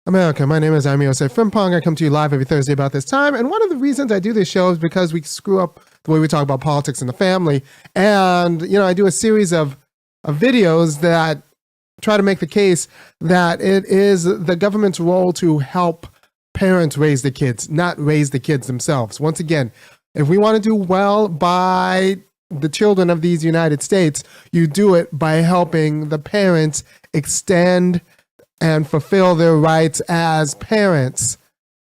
America. My name is Osei-Frimpong. I come to you live every Thursday about this time. And one of the reasons I do this show is because we screw up the way we talk about politics in the family. And, I do a series of videos that try to make the case that it is the government's role to help parents raise the kids, not raise the kids themselves. Once again, if we want to do well by the children of these United States, you do it by helping the parents extend and fulfill their rights as parents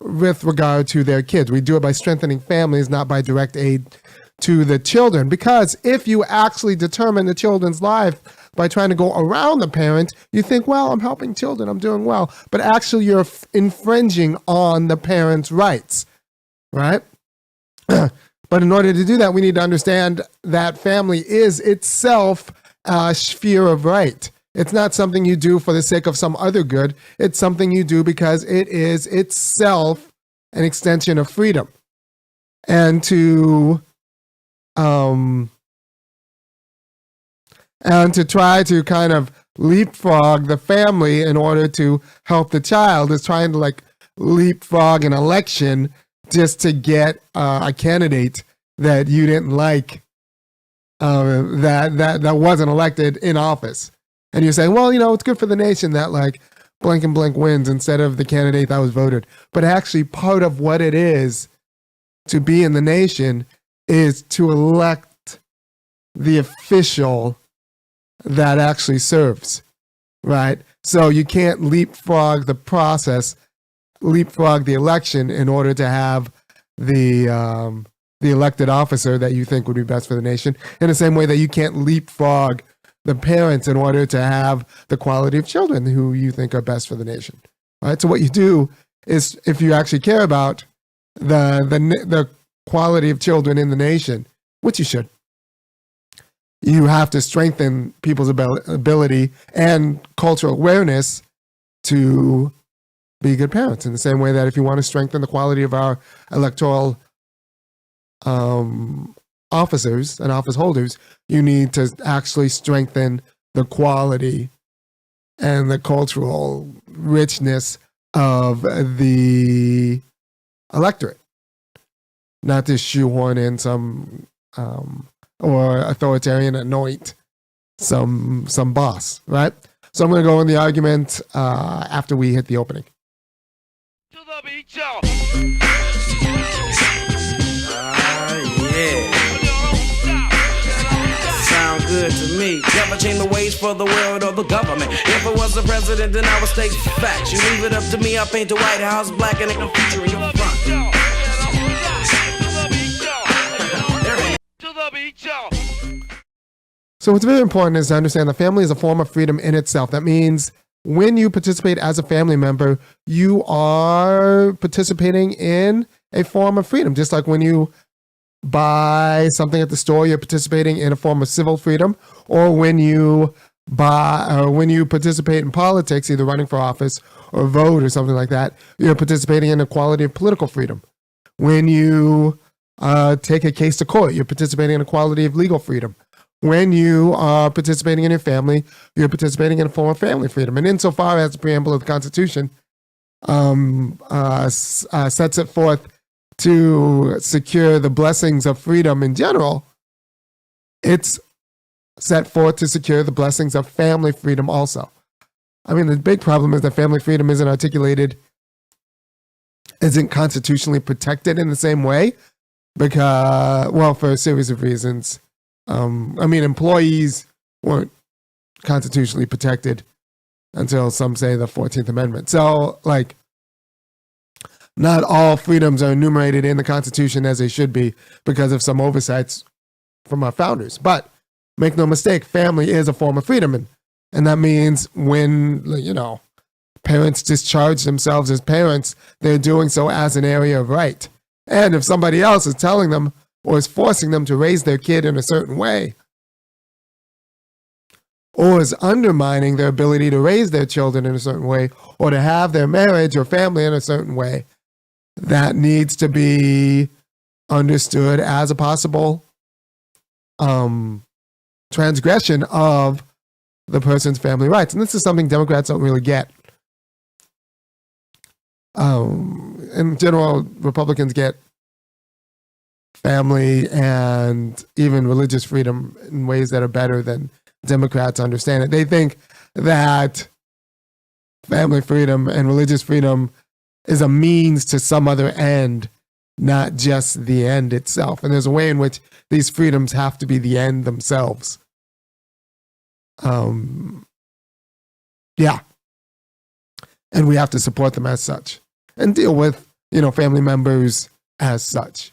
with regard to their kids. We do it by strengthening families, not by direct aid to the children. Because if you actually determine the children's life by trying to go around the parent, you think, well, I'm helping children, I'm doing well. But actually you're infringing on the parent's rights, right? But in order to do that, we need to understand that family is itself a sphere of right. It's not something you do for the sake of some other good. It's something you do because it is itself an extension of freedom. And to try to kind of leapfrog the family in order to help the child is trying to leapfrog an election just to get a candidate that you didn't like that wasn't elected in office. And you're saying, well, it's good for the nation that blank and blank wins instead of the candidate that was voted. But actually part of what it is to be in the nation is to elect the official that actually serves, right? So you can't leapfrog the process, leapfrog the election in order to have the elected officer that you think would be best for the nation, in the same way that you can't leapfrog the parents in order to have the quality of children who you think are best for the nation. All right. So what you do is, if you actually care about the quality of children in the nation, which you should, you have to strengthen people's ability and cultural awareness to be good parents, in the same way that if you want to strengthen the quality of our electoral officers and office holders, you need to actually strengthen the quality and the cultural richness of the electorate, not to shoehorn in some or authoritarian anoint some boss, right? So I'm going to go in the argument after we hit the opening. To the beat, y'all. Yeah. Sound good to me. Never change the ways for the world or the government. If I was the president, then I would state facts. You leave it up to me, I paint the White House black and ain't no future in your front. To the beat, y'all. So what's very important is to understand the family is a form of freedom in itself. That means when you participate as a family member, you are participating in a form of freedom. Just like when you buy something at the store, you're participating in a form of civil freedom. Or when you participate in politics, either running for office or vote or something like that, you're participating in a quality of political freedom. When you take a case to court, you're participating in a quality of legal freedom. When you are participating in your family, you're participating in a form of family freedom. And insofar as the preamble of the Constitution sets it forth to secure the blessings of freedom in general, it's set forth to secure the blessings of family freedom also. I mean, the big problem is that family freedom isn't articulated, isn't constitutionally protected in the same way, because, well, for a series of reasons. Employees weren't constitutionally protected until some say the 14th Amendment. So, not all freedoms are enumerated in the Constitution as they should be because of some oversights from our founders. But make no mistake, family is a form of freedom. And that means when, parents discharge themselves as parents, they're doing so as an area of right. And if somebody else is telling them or is forcing them to raise their kid in a certain way, or is undermining their ability to raise their children in a certain way, or to have their marriage or family in a certain way, that needs to be understood as a possible transgression of the person's family rights. And this is something Democrats don't really get. In general, Republicans get family and even religious freedom in ways that are better than Democrats understand it. They think that family freedom and religious freedom is a means to some other end, not just the end itself. And there's a way in which these freedoms have to be the end themselves. Yeah. And we have to support them as such and deal with, family members as such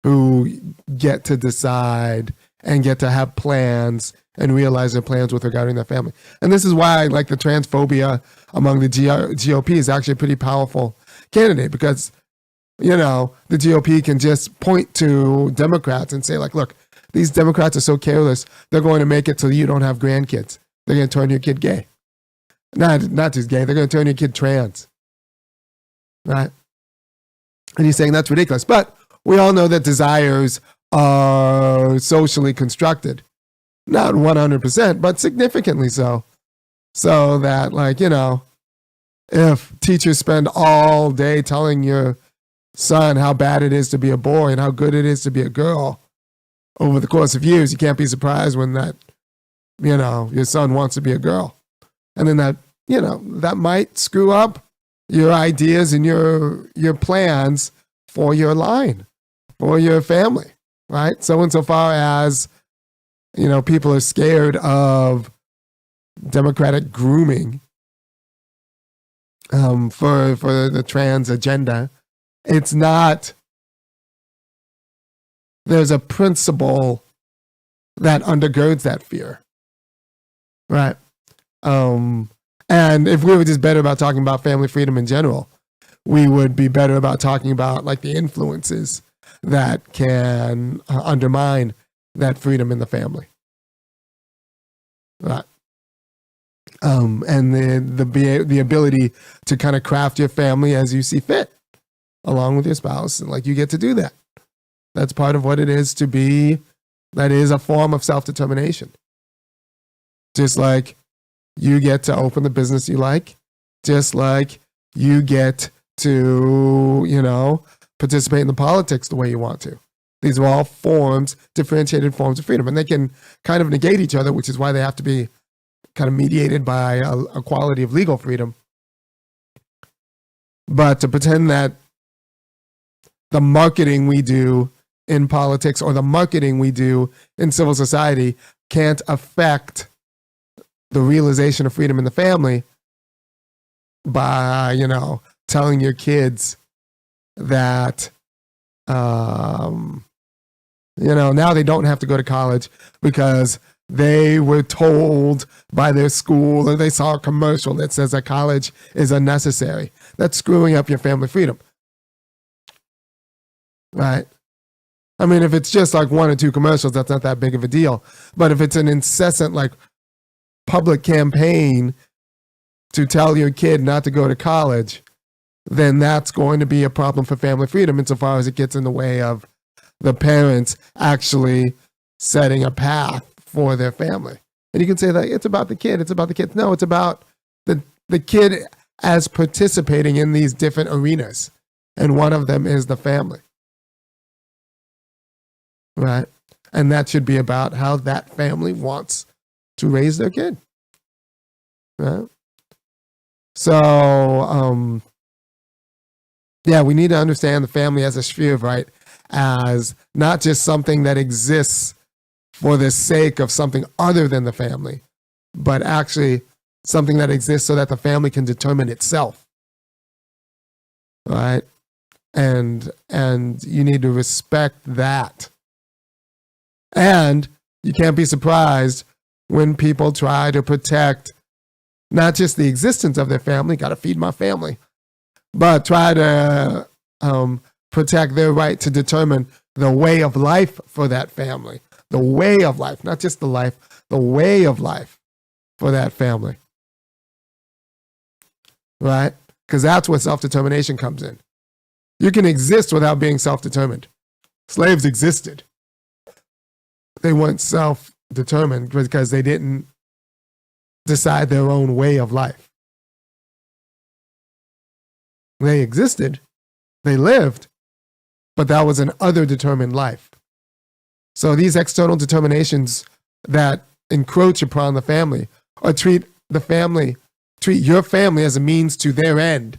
who get to decide and get to have plans and realize their plans with regarding their family. And this is why, like, the transphobia among the GOP is actually a pretty powerful candidate, because, the GOP can just point to Democrats and say, like, look, these Democrats are so careless, they're going to make it so you don't have grandkids. They're going to turn your kid gay. Not just gay, they're going to turn your kid trans. Right? And he's saying that's ridiculous. But we all know that desires are socially constructed. Not 100%, but significantly so. So that, like, if teachers spend all day telling your son how bad it is to be a boy and how good it is to be a girl over the course of years, you can't be surprised when that, your son wants to be a girl. And then that, that might screw up your ideas and your plans for your line, for your family, right? So insofar as, people are scared of Democratic grooming for the trans agenda, it's not, there's a principle that undergirds that fear, right? And if we were just better about talking about family freedom in general, we would be better about talking about, like, the influences that can undermine that freedom in the family. Right. And the ability to kind of craft your family as you see fit, along with your spouse, and, like, you get to do that. That's part of what it is to be. That is a form of self-determination. Just like you get to open the business you like, just like you get to, participate in the politics the way you want to. These are all forms, differentiated forms of freedom, and they can kind of negate each other, which is why they have to be kind of mediated by a quality of legal freedom. But to pretend that the marketing we do in politics or the marketing we do in civil society can't affect the realization of freedom in the family by, telling your kids that, now they don't have to go to college because they were told by their school or they saw a commercial that says that college is unnecessary. That's screwing up your family freedom. Right? I mean, if it's just like one or two commercials, that's not that big of a deal. But if it's an incessant, like, public campaign to tell your kid not to go to college, then that's going to be a problem for family freedom insofar as it gets in the way of the parents actually setting a path for their family. And you can say that it's about the kid, it's about the kids. No, it's about the kid as participating in these different arenas. And one of them is the family. Right? And that should be about how that family wants to raise their kid. Right? So, we need to understand the family as a sphere of right, as not just something that exists for the sake of something other than the family, but actually something that exists so that the family can determine itself. Right? And you need to respect that. And you can't be surprised when people try to protect not just the existence of their family, got to feed my family, but try to protect their right to determine the way of life for that family. The way of life, not just the life, the way of life for that family. Right? Because that's where self-determination comes in. You can exist without being self-determined. Slaves existed. They weren't self-determined because they didn't decide their own way of life. They existed, they lived, but that was an other determined life. So these external determinations that encroach upon the family or treat your family as a means to their end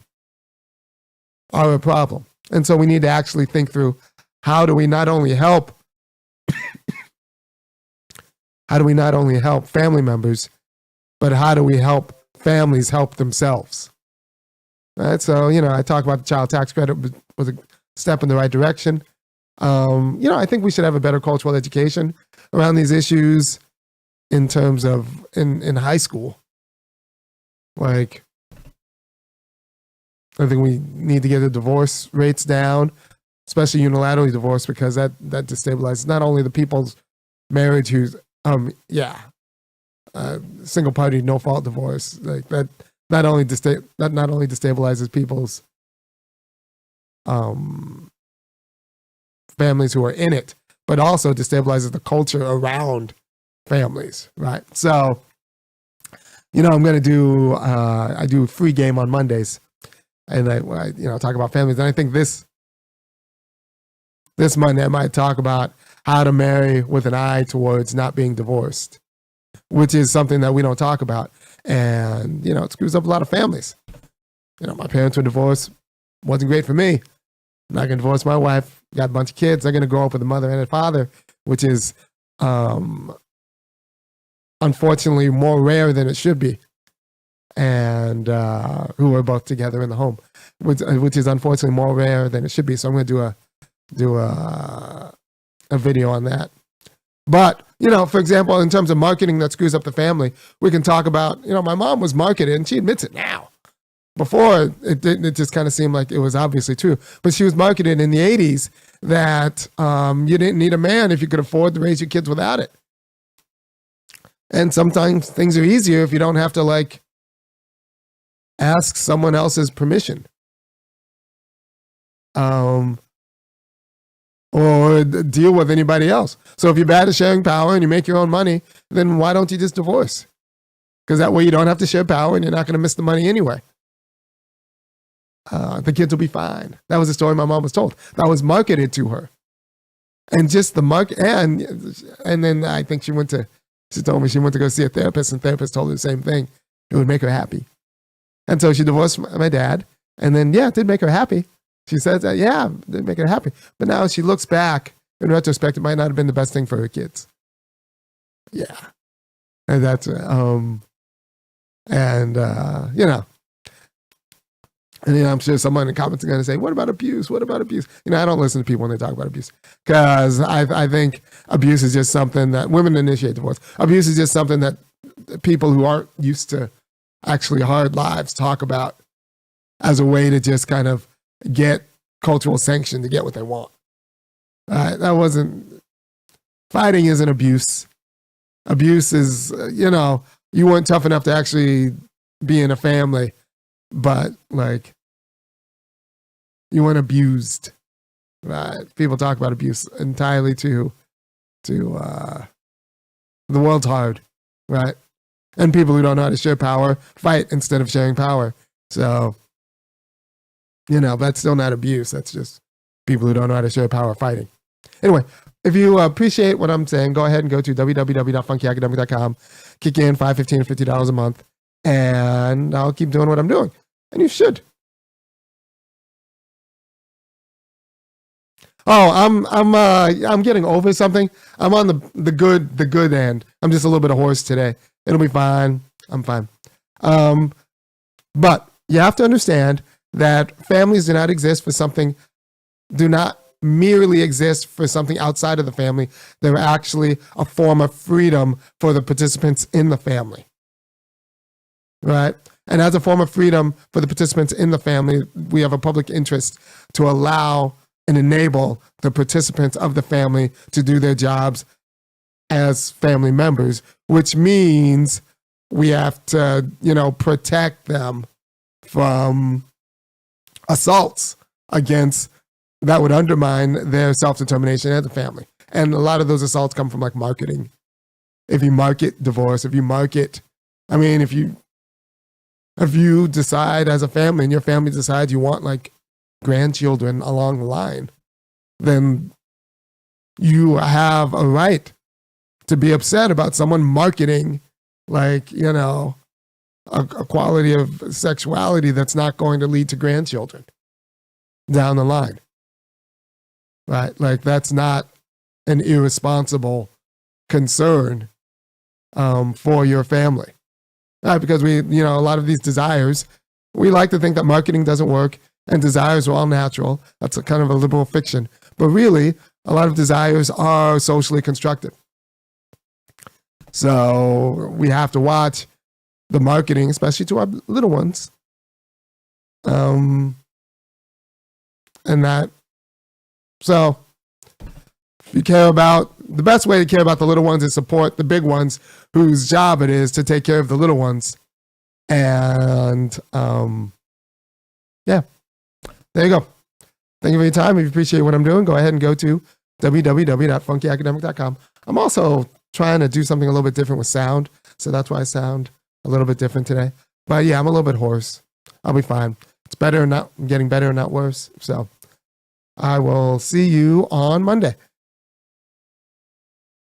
are a problem. And so we need to actually think through, how do we not only help family members, but how do we help families help themselves? Right? So, I talk about the child tax credit was a step in the right direction. I think we should have a better cultural education around these issues in terms of in high school. Like, I think we need to get the divorce rates down, especially unilaterally divorce, because that destabilizes not only the people's marriage who's single party no fault divorce, like that not only destabilizes people's families who are in it, but also destabilizes the culture around families, right? So, I'm going to do I do a free game on Mondays, and I talk about families. And I think this Monday I might talk about how to marry with an eye towards not being divorced, which is something that we don't talk about, and it screws up a lot of families. My parents were divorced, wasn't great for me. I'm not going to divorce my wife. Got a bunch of kids. They're going to grow up with a mother and a father, which is unfortunately more rare than it should be, and who are both together in the home, which is unfortunately more rare than it should be. So I'm going to do a video on that. But for example, in terms of marketing that screws up the family, we can talk about my mom was marketed, and she admits it now. Before it didn't, it just kind of seemed like it was obviously true. But she was marketed in the 80s that you didn't need a man if you could afford to raise your kids without it. And sometimes things are easier if you don't have to ask someone else's permission. Or deal with anybody else. So if you're bad at sharing power and you make your own money, then why don't you just divorce? Because that way you don't have to share power and you're not going to miss the money anyway. The kids will be fine. That was the story my mom was told. That was marketed to her. And just the and then I think she told me she went to go see a therapist, and the therapist told her the same thing. It would make her happy. And so she divorced my dad, and then, it did make her happy. She says that, it did make her happy. But now she looks back, in retrospect, it might not have been the best thing for her kids. Yeah. And that's, and I'm sure someone in the comments are going to say, what about abuse? What about abuse? I don't listen to people when they talk about abuse, because I think abuse is just something that women initiate divorce. Abuse is just something that people who aren't used to actually hard lives talk about as a way to just kind of get cultural sanction to get what they want. Fighting isn't abuse. Abuse is, you weren't tough enough to actually be in a family, but you weren't abused. Right? People talk about abuse entirely to the world's hard, right? And people who don't know how to share power fight instead of sharing power. So, that's still not abuse. That's just people who don't know how to share power fighting. Anyway, if you appreciate what I'm saying, go ahead and go to www.funkyacademic.com, kick in $5, $15, or $50 a month, and I'll keep doing what I'm doing. And you should. Oh, I'm getting over something. I'm on the good end. I'm just a little bit hoarse today. It'll be fine. I'm fine. But you have to understand that families do not merely exist for something outside of the family. They're actually a form of freedom for the participants in the family. Right? And as a form of freedom for the participants in the family, we have a public interest to allow and enable the participants of the family to do their jobs as family members, which means we have to, protect them from assaults against that would undermine their self-determination as a family. And a lot of those assaults come from marketing. If you market divorce, if you If you decide as a family and your family decides you want like grandchildren along the line, then you have a right to be upset about someone marketing like, you know, a quality of sexuality that's not going to lead to grandchildren down the line. Right? Like that's not an irresponsible concern for your family. Right? Because we, you know, a lot of these desires, we like to think that marketing doesn't work and desires are all natural. That's a kind of a liberal fiction. But really, a lot of desires are socially constructed. So we have to watch the marketing, especially to our little ones. And that, so if you care about, the best way to care about the little ones is support the big ones whose job it is to take care of the little ones. And yeah, there you go. Thank you for your time. If you appreciate what I'm doing, go ahead and go to www.funkyacademic.com. I'm also trying to do something a little bit different with sound, so that's why I sound a little bit different today. But yeah, I'm a little bit hoarse. I'll be fine. It's better and not, I'm getting better and not worse. So I will see you on Monday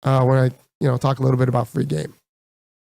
when I, you know, talk a little bit about free game.